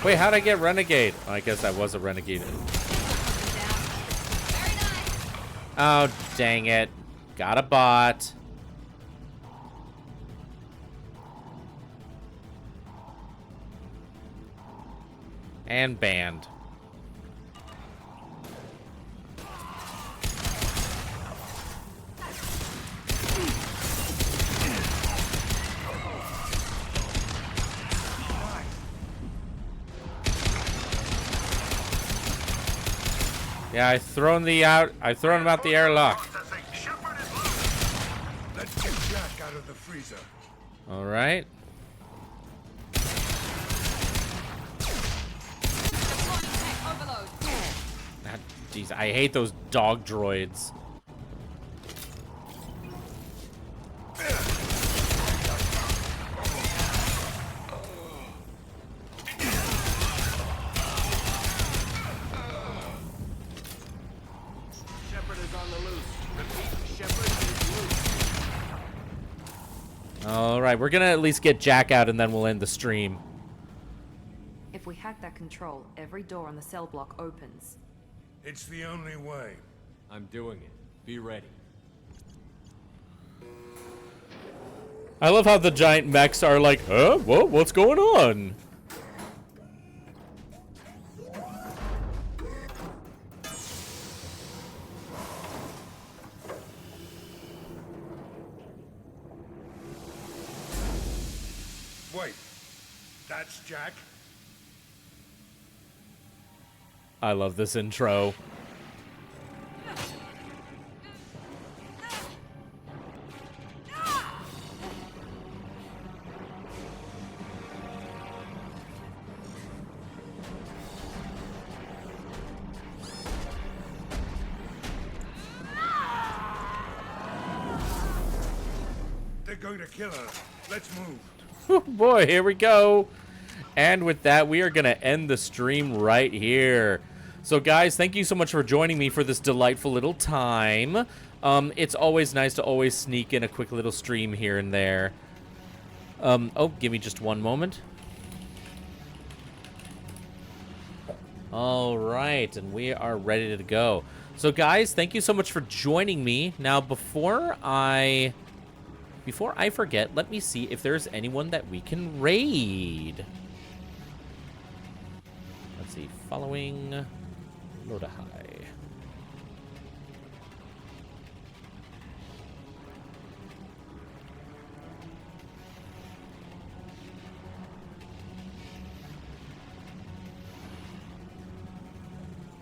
S1: Wait, how'd I get Renegade? Oh, I guess I was a Renegade. Oh, dang it. Got a bot. And banned. Yeah, I've thrown him out the airlock.
S4: Let's get Jack out of the freezer.
S1: All right. Jeez, I hate those dog droids. All right, we're gonna at least get Jack out and then we'll end the stream.
S12: If we hack that control, every door on the cell block opens.
S4: It's the only way.
S6: I'm doing it. Be ready.
S1: I love how the giant mechs are like, huh? Whoa, what's going on?
S4: Wait, that's Jack?
S1: I love this intro.
S4: They're going to kill us. Let's move.
S1: Boy, here we go. And with that, we are going to end the stream right here. So guys, thank you so much for joining me for this delightful little time. It's always nice to always sneak in a quick little stream here and there. Oh, give me just one moment. All right, and we are ready to go. So guys, thank you so much for joining me. Now, before I forget, let me see if there's anyone that we can raid. Let's see, following Lodahai.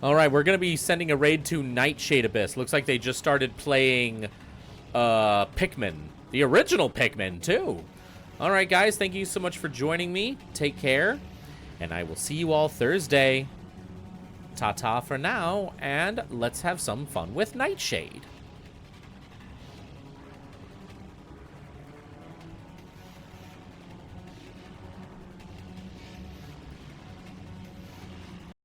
S1: All right, we're going to be sending a raid to Nightshade Abyss. Looks like they just started playing Pikmin. The original Pikmin, too. All right, guys, thank you so much for joining me. Take care, and I will see you all Thursday. Ta-ta for now, and let's have some fun with Nightshade.